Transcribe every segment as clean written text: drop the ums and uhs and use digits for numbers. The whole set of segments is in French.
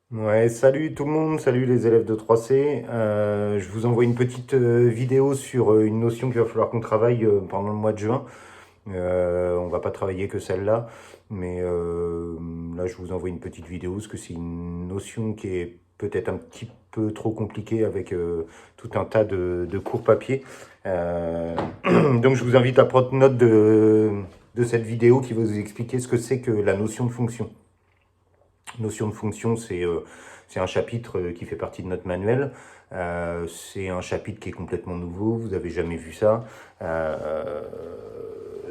Ouais, salut tout le monde, salut les élèves de 3C. Je vous envoie une petite vidéo sur une notion qu'il va falloir qu'on travaille pendant le mois de juin. On va pas travailler que celle-là, mais là je vous envoie une petite vidéo parce que c'est une notion qui est peut-être un petit peu trop compliquée avec tout un tas de cours papier. Euh, donc je vous invite à prendre note de cette vidéo qui va vous expliquer ce que c'est que la notion de fonction. Notion de fonction, c'est un chapitre qui fait partie de notre manuel. C'est un chapitre qui est complètement nouveau, vous n'avez jamais vu ça. Euh,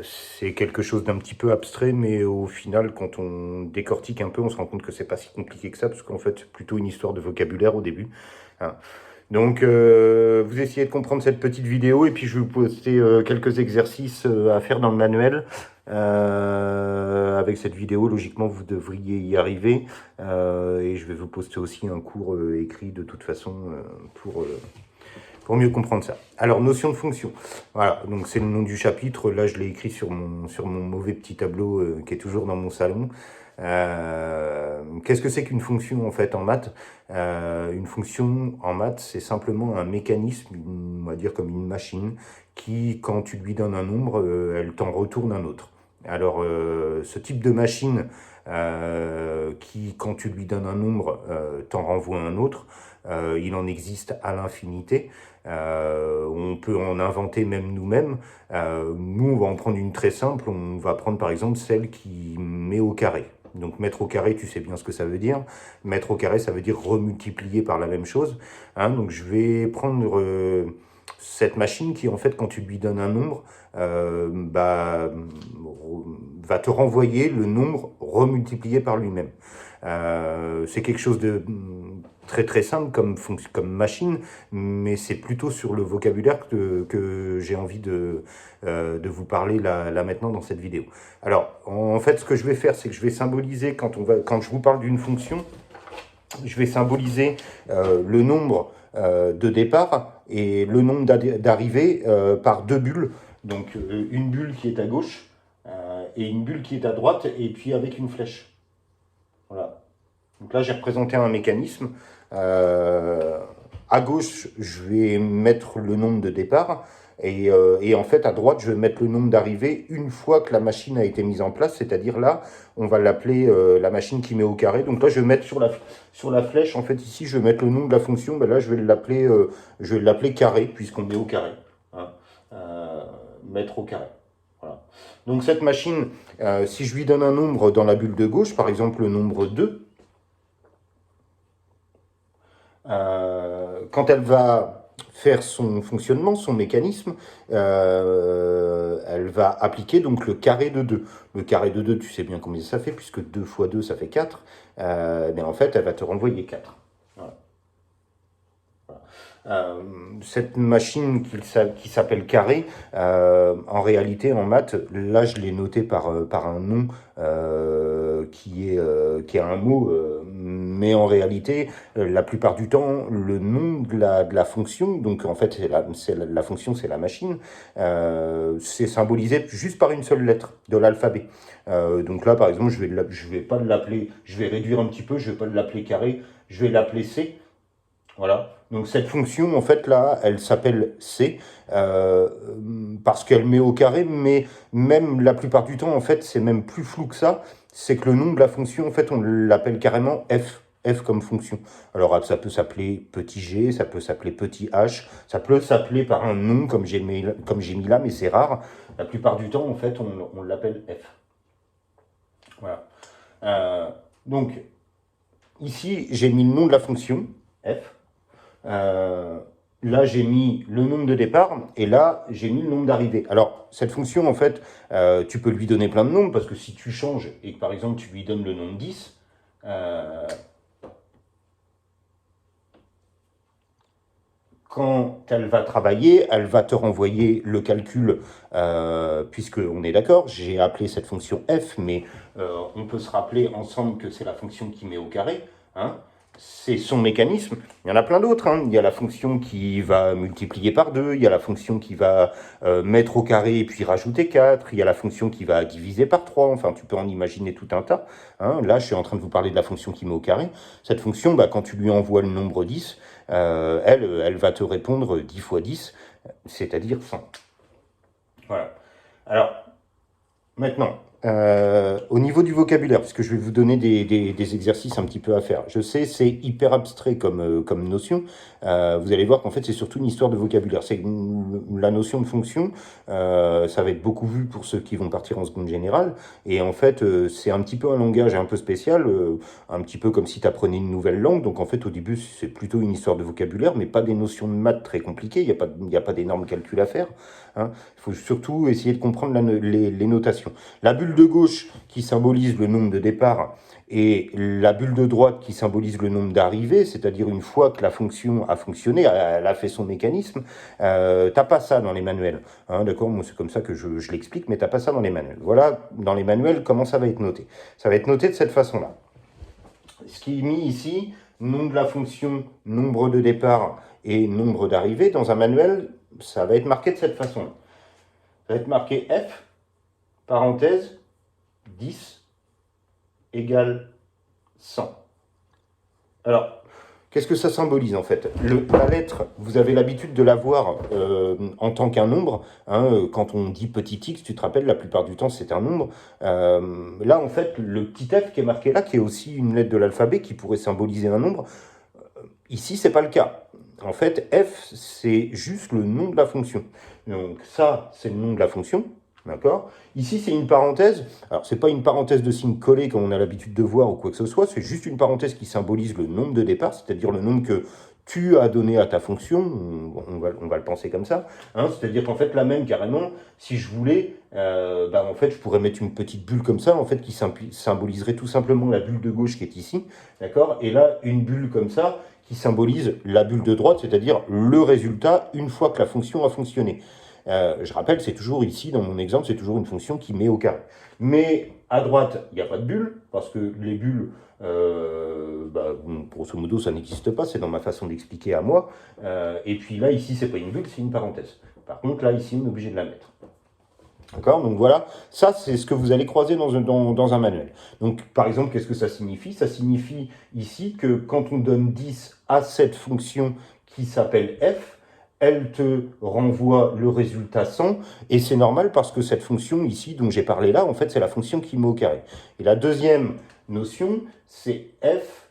c'est quelque chose d'un petit peu abstrait, mais au final, quand on décortique un peu, on se rend compte que c'est pas si compliqué que ça, parce qu'en fait, c'est plutôt une histoire de vocabulaire au début. Hein. Donc, vous essayez de comprendre cette petite vidéo et puis je vais vous poster quelques exercices à faire dans le manuel. Avec cette vidéo, logiquement, vous devriez y arriver. Et je vais vous poster aussi un cours écrit de toute façon pour mieux comprendre ça. Alors, notion de fonction. Voilà, donc c'est le nom du chapitre. Là, je l'ai écrit sur mon mauvais petit tableau qui est toujours dans mon salon. Qu'est-ce que c'est qu'une fonction en fait en maths? Une fonction en maths, c'est simplement un mécanisme, on va dire comme une machine, qui, quand tu lui donnes un nombre, elle t'en retourne un autre. Alors, ce type de machine qui, quand tu lui donnes un nombre, t'en renvoie un autre, il en existe à l'infinité. On peut en inventer même nous-mêmes. Nous, on va en prendre une très simple. On va prendre par exemple celle qui met au carré. Donc mettre au carré, tu sais bien ce que ça veut dire. Mettre au carré, ça veut dire remultiplier par la même chose. Hein, donc je vais prendre cette machine qui, en fait, quand tu lui donnes un nombre, va te renvoyer le nombre remultiplié par lui-même. C'est quelque chose de très très simple comme machine, mais c'est plutôt sur le vocabulaire que j'ai envie de vous parler là maintenant dans cette vidéo. Alors, en fait, ce que je vais faire, c'est que je vais symboliser, quand je vous parle d'une fonction, je vais symboliser le nombre de départ et le nombre d'arrivée par deux bulles. Donc, une bulle qui est à gauche et une bulle qui est à droite, et puis avec une flèche. Voilà. Donc là, j'ai représenté un mécanisme. Euh, à gauche, je vais mettre le nombre de départ. Et en fait, à droite, je vais mettre le nombre d'arrivées une fois que la machine a été mise en place. C'est-à-dire là, on va l'appeler la machine qui met au carré. Donc là, je vais mettre sur la flèche, en fait, ici, je vais mettre le nom de la fonction. Ben là, je vais l'appeler carré, puisqu'on met au carré. Hein. Euh, Mettre au carré. Voilà. Donc cette machine, si je lui donne un nombre dans la bulle de gauche, par exemple le nombre 2, quand elle va faire son fonctionnement, son mécanisme, elle va appliquer donc le carré de 2. Le carré de 2, tu sais bien combien ça fait, puisque 2 fois 2, ça fait 4. Mais en fait, elle va te renvoyer 4. Voilà. Cette machine qui s'appelle carré, en réalité, en maths, là, je l'ai noté par un nom qui est un mot, mais en réalité, la plupart du temps, le nom de la fonction, donc en fait, la fonction, c'est la machine, c'est symbolisé juste par une seule lettre de l'alphabet. Donc là, par exemple, je vais pas l'appeler, je vais réduire un petit peu, je vais pas l'appeler carré, je vais l'appeler C. Voilà. Donc cette fonction, en fait, là, elle s'appelle C euh, parce qu'elle met au carré, mais même la plupart du temps, en fait, c'est même plus flou que ça. C'est que le nom de la fonction, en fait, on l'appelle carrément F. F comme fonction. Alors ça peut s'appeler petit g, ça peut s'appeler petit h, ça peut s'appeler par un nom comme j'ai mis là, mais c'est rare. La plupart du temps, en fait, on l'appelle F. Voilà. Euh, donc ici, j'ai mis le nom de la fonction, F. Euh, Là, j'ai mis le nombre de départ et là, j'ai mis le nombre d'arrivées. Alors, cette fonction, en fait, tu peux lui donner plein de nombres parce que si tu changes et que par exemple tu lui donnes le nombre 10, quand elle va travailler, elle va te renvoyer le calcul, puisqu'on est d'accord, j'ai appelé cette fonction f, mais on peut se rappeler ensemble que c'est la fonction qui met au carré. Hein. c'est son mécanisme. Il y en a plein d'autres, hein. Il y a la fonction qui va multiplier par 2, il y a la fonction qui va mettre au carré et puis rajouter 4, il y a la fonction qui va diviser par 3, enfin tu peux en imaginer tout un tas. Hein. Là, je suis en train de vous parler de la fonction qui met au carré. Cette fonction, bah, quand tu lui envoies le nombre 10, elle va te répondre 10 fois 10, c'est-à-dire 100. Voilà. Alors, maintenant, au niveau du vocabulaire, puisque je vais vous donner des exercices un petit peu à faire. Je sais, c'est hyper abstrait comme notion. Vous allez voir qu'en fait, c'est surtout une histoire de vocabulaire. C'est la notion de fonction, ça va être beaucoup vu pour ceux qui vont partir en seconde générale. Et en fait, c'est un petit peu un langage un peu spécial, un petit peu comme si tu apprenais une nouvelle langue. Donc en fait, au début, c'est plutôt une histoire de vocabulaire, mais pas des notions de maths très compliquées. Il n'y a pas d'énormes calculs à faire. Hein. Il faut surtout essayer de comprendre les notations. La bulle de gauche qui symbolise le nombre de départ et la bulle de droite qui symbolise le nombre d'arrivées, c'est-à-dire une fois que la fonction a fonctionné, elle a fait son mécanisme, t'as pas ça dans les manuels. Hein, d'accord, moi c'est comme ça que je l'explique, mais t'as pas ça dans les manuels. Voilà, dans les manuels, comment ça va être noté. Ça va être noté de cette façon-là. Ce qui est mis ici, nom de la fonction, nombre de départ et nombre d'arrivées, dans un manuel, ça va être marqué de cette façon-là. Ça va être marqué F, parenthèse, 10 égale 100. Alors, qu'est-ce que ça symbolise en fait? La lettre, vous avez l'habitude de la voir en tant qu'un nombre. Hein, quand on dit petit x, tu te rappelles, la plupart du temps c'est un nombre. Là en fait, le petit f qui est marqué là, qui est aussi une lettre de l'alphabet qui pourrait symboliser un nombre, ici c'est pas le cas. En fait, f c'est juste le nom de la fonction. Donc ça, c'est le nom de la fonction. D'accord? Ici, c'est une parenthèse. Alors, ce n'est pas une parenthèse de signe collé comme on a l'habitude de voir ou quoi que ce soit. C'est juste une parenthèse qui symbolise le nombre de départ, c'est-à-dire le nombre que tu as donné à ta fonction. On va le penser comme ça. Hein, c'est-à-dire qu'en fait, là même, carrément, si je voulais, en fait, je pourrais mettre une petite bulle comme ça, en fait, qui symboliserait tout simplement la bulle de gauche qui est ici. D'accord? Et là, une bulle comme ça qui symbolise la bulle de droite, c'est-à-dire le résultat une fois que la fonction a fonctionné. Je rappelle, c'est toujours ici, dans mon exemple, c'est toujours une fonction qui met au carré. Mais à droite, il n'y a pas de bulle, parce que les bulles, grosso modo, ça n'existe pas, c'est dans ma façon d'expliquer à moi. Et puis là, ici, c'est pas une bulle, c'est une parenthèse. Par contre, là, ici, on est obligé de la mettre. D'accord? Donc voilà, ça, c'est ce que vous allez croiser dans un manuel. Donc, par exemple, qu'est-ce que ça signifie? Ça signifie ici que quand on donne 10 à cette fonction qui s'appelle f, elle te renvoie le résultat 100, et c'est normal parce que cette fonction ici, dont j'ai parlé là, en fait, c'est la fonction qui met au carré. Et la deuxième notion, c'est f,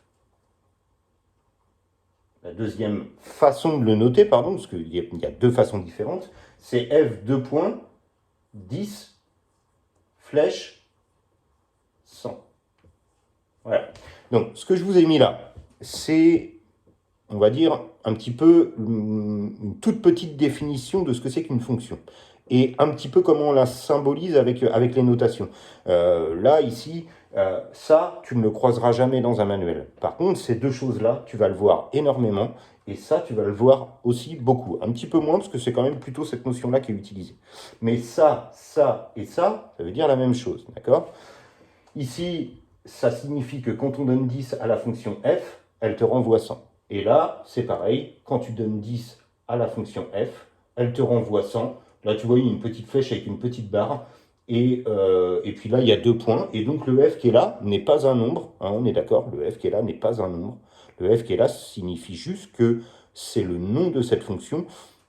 la deuxième façon de le noter, pardon, parce qu'il y a deux façons différentes, c'est f 2 points, 10, flèche, 100. Voilà. Donc, ce que je vous ai mis là, c'est, on va dire, un petit peu une toute petite définition de ce que c'est qu'une fonction. Et un petit peu comment on la symbolise avec les notations. Là, ici, ça, tu ne le croiseras jamais dans un manuel. Par contre, ces deux choses-là, tu vas le voir énormément. Et ça, tu vas le voir aussi beaucoup. Un petit peu moins, parce que c'est quand même plutôt cette notion-là qui est utilisée. Mais ça et ça veut dire la même chose. D'accord? Ici, ça signifie que quand on donne 10 à la fonction f, elle te renvoie 100. Et là, c'est pareil, quand tu donnes 10 à la fonction f, elle te renvoie 100. Là, tu vois, il y a une petite flèche avec une petite barre. Et puis là, il y a 2 points. Et donc, le f qui est là n'est pas un nombre. Hein, on est d'accord, le f qui est là n'est pas un nombre. Le f qui est là signifie juste que c'est le nom de cette fonction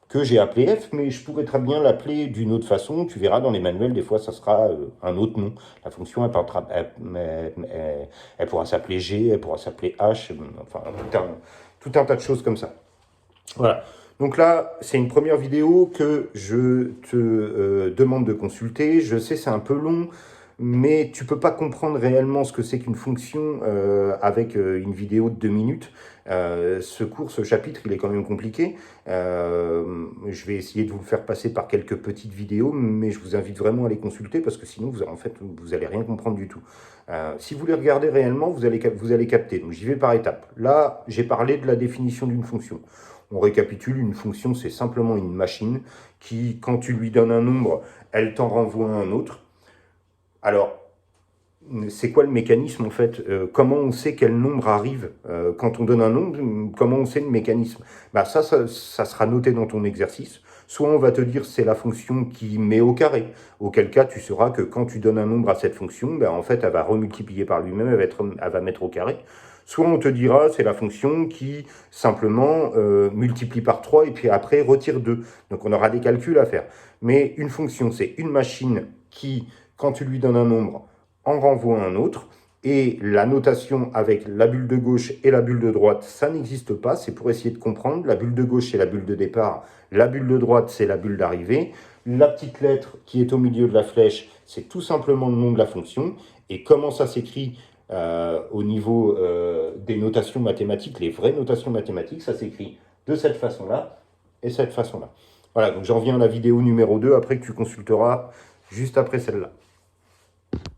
que j'ai appelé f, mais je pourrais très bien l'appeler d'une autre façon. Tu verras dans les manuels, des fois, ça sera un autre nom. La fonction, elle pourra s'appeler g, elle pourra s'appeler h, enfin, tout un tas de choses comme ça. Voilà. Donc là, c'est une première vidéo que je te demande de consulter. Je sais, c'est un peu long, mais tu peux pas comprendre réellement ce que c'est qu'une fonction avec une vidéo de 2 minutes. Ce chapitre, il est quand même compliqué. Je vais essayer de vous le faire passer par quelques petites vidéos, mais je vous invite vraiment à les consulter parce que sinon, vous allez rien comprendre du tout. Si vous les regardez réellement, vous allez capter. Donc, j'y vais par étapes. Là, j'ai parlé de la définition d'une fonction. On récapitule, une fonction, c'est simplement une machine qui, quand tu lui donnes un nombre, elle t'en renvoie un autre. Alors, c'est quoi le mécanisme en fait? Comment on sait quel nombre arrive? Quand on donne un nombre, comment on sait le mécanisme? Bah ça sera noté dans ton exercice. Soit on va te dire c'est la fonction qui met au carré, auquel cas tu sauras que quand tu donnes un nombre à cette fonction, bah, en fait elle va remultiplier par lui-même, elle va mettre au carré. Soit on te dira c'est la fonction qui simplement multiplie par 3 et puis après retire 2. Donc on aura des calculs à faire. Mais une fonction, c'est une machine qui, quand tu lui donnes un nombre, en renvoie un autre. Et la notation avec la bulle de gauche et la bulle de droite, ça n'existe pas. C'est pour essayer de comprendre. La bulle de gauche, c'est la bulle de départ. La bulle de droite, c'est la bulle d'arrivée. La petite lettre qui est au milieu de la flèche, c'est tout simplement le nom de la fonction. Et comment ça s'écrit au niveau des notations mathématiques, les vraies notations mathématiques, ça s'écrit de cette façon-là et cette façon-là. Voilà, donc j'en viens à la vidéo numéro 2, après que tu consulteras juste après celle-là.